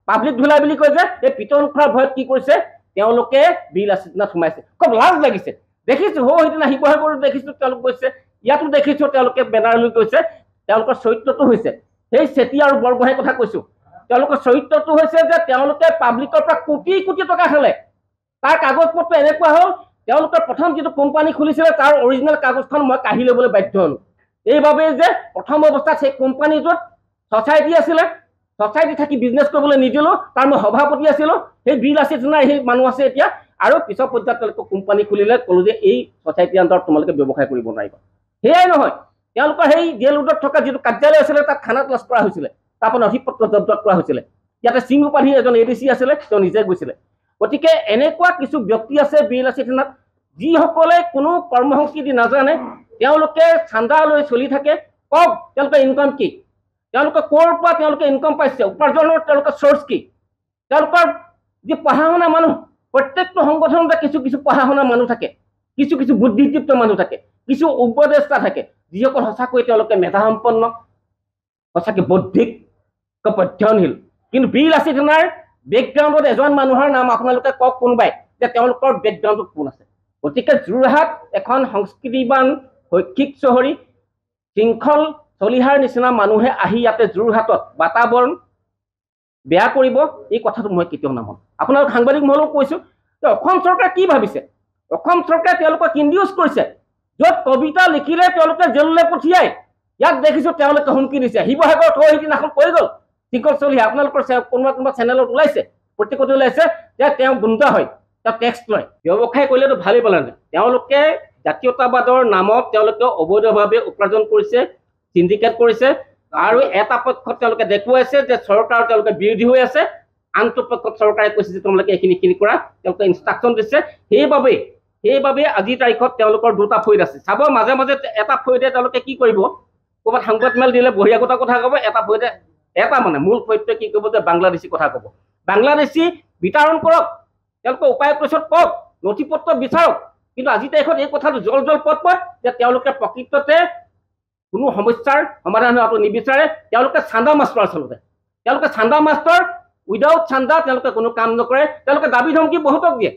public ধুলাই বুলি কয় যে এই পিটন খোৱাৰ ভয়ত কি কৰিছে তেওঁলোকে বিলাসিতাত সোমাইছে খুব লাজ লাগিছে দেখিছো সেইদিনা শিৱসাগৰত দেখিছো তেওঁলোক গৈছে ইয়াতো দেখিছো তেওঁলোকে বেনাৰ লৈ গৈছে তেওঁলোকৰ চৰিত্ৰটো হৈছে সেই চেতি আৰু বৰগোহাঁইৰ কথা কৈছো তেওঁলোকৰ চৰিত্ৰটো হৈছে যে তেওঁলোকে পাব্লিকৰ পৰা কোটি কোটি টকা খালে তাৰ কাগজ পত্ৰ এনেকুৱা হ'ল তেওঁলোকৰ প্ৰথম যিটো কোম্পানী খুলিছিলে তাৰ অৰিজিনেল কাগজখন মই কাঢ়ি ল'বলৈ বাধ্য হ'লো এইভাবে যে প্ৰথম অৱস্থাত সেই কোম্পানীটোত ছ'চাইটি আছিলে ছ'চাইটি থাকি বিজনেছ কৰিবলৈ নিদিলো তাৰ মই সভাপতি আছিলো সেই বিল আছে নাই সেই মানুহ আছে এতিয়া আৰু পিছৰ পৰ্যায়ত তেওঁলোকে কোম্পানী খুলিলে ক'লো যে এই ছ'চাইটিৰ আণ্ডাৰত তোমালোকে ব্যৱসায় কৰিব নোৱাৰিবা সেয়াই নহয় তেওঁলোকৰ সেই জেল ৰোডত থকা যিটো কাৰ্যালয় আছিলে তাত খানা তলাচ কৰা হৈছিলে তাৰ পৰা নথিপত্ৰ জব্দ কৰা হৈছিলে ইয়াতে সিং উপাধিৰ এজন এডিচি আছিলে তেওঁ নিজে গৈছিলে গতিকে এনেকুৱা কিছু ব্যক্তি আছে বিলাসী থানাত যিসকলে কোনো কৰ্মসংস্কৃতি নাজানে তেওঁলোকে চান্দা লৈ চলি থাকে কওক তেওঁলোকৰ ইনকাম কি তেওঁলোকে ক'ৰ পৰা তেওঁলোকে ইনকাম পাইছে উপাৰ্জনৰ তেওঁলোকৰ চ'ৰ্চ কি তেওঁলোকৰ যি পঢ়া শুনা মানুহ প্ৰত্যেকটো সংগঠনতে কিছু কিছু পঢ়া শুনা মানুহ থাকে কিছু কিছু বুদ্ধিদীপ্ত মানুহ থাকে কিছু উপদেষ্টা থাকে যিসকল সঁচাকৈ তেওঁলোকে মেধাসম্পন্ন সঁচাকৈ বৌদ্ধিক অধ্যয়নশীল কিন্তু বিলাসী থানাৰ বেকগ্ৰাউণ্ডত এজন মানুহৰ নাম আপোনালোকে কওক কোনোবাই যে তেওঁলোকৰ বেকগ্ৰাউণ্ডত কোন আছে গতিকে যোৰহাট এখন সংস্কৃতিবান শৈক্ষিক চহৰী শৃংখল চলিহাৰ নিচিনা মানুহে আহি ইয়াতে যোৰহাটত বাতাবৰণ বেয়া কৰিব এই কথাটো মই কেতিয়াও নামানো আপোনালোক সাংবাদিক মহলেও কৈছো যে অসম চৰকাৰে কি ভাবিছে অসম চৰকাৰে তেওঁলোকক ইনডিউচ কৰিছে য'ত কবিতা লিখিলে তেওঁলোকে জেললৈ পঠিয়াই ইয়াত দেখিছো তেওঁলোকে হুমকি দিছে শিৱসাগৰত সেইদিনাখন কৈ গ'ল শৃংখল চলিহা আপোনালোকৰ কোনোবা চেনেলত ওলাইছে প্ৰত্যেকতে ওলাইছে যে তেওঁ গুণ্ডা হয় তেওঁ টেক্স লয় ব্যৱসায় কৰিলেতো ভালেই পালে তেওঁলোকে জাতীয়তাবাদৰ নামত তেওঁলোকে অবৈধভাৱে উপাৰ্জন কৰিছে সিন্ডিকেট কৰিছে আৰু এটা পক্ষত তেওঁলোকে দেখুৱাইছে যে চৰকাৰ তেওঁলোকে বিৰোধী হৈ আছে আনটো পক্ষত চৰকাৰে কৈছে যে তোমালোকে এইখিনি কৰা তেওঁলোকে ইনষ্ট্ৰাকশ্যন দিছে সেইবাবে আজিৰ তাৰিখত তেওঁলোকৰ দুটা ফৈদ আছে চাব মাজে মাজে এটা ফৈদে তেওঁলোকে কি কৰিব ক'ৰবাত সংবাদ মেল দিলে বহিৰাগত কথা ক'ব এটা ফৈদে এটা মানে মূল ফৈদটোৱে কি কৰিব যে বাংলাদেশী কথা ক'ব বাংলাদেশী বিতৰণ কৰক তেওঁলোকে উপায়ুক্তৰ ওচৰত কওক নথিপত্ৰ বিচাৰক কিন্তু আজিৰ তাৰিখত এই কথাটো জল পট যে তেওঁলোকে প্ৰকৃততে কোনো সমস্যাৰ সমাধান হোৱাটো নিবিচাৰে তেওঁলোকে চান্দা মাষ্টৰ আচলতে তেওঁলোকে চান্দা মাষ্টৰ উইদাউট চান্দা তেওঁলোকে কোনো কাম নকৰে তেওঁলোকে দাবী ধমকি বহুতক দিয়ে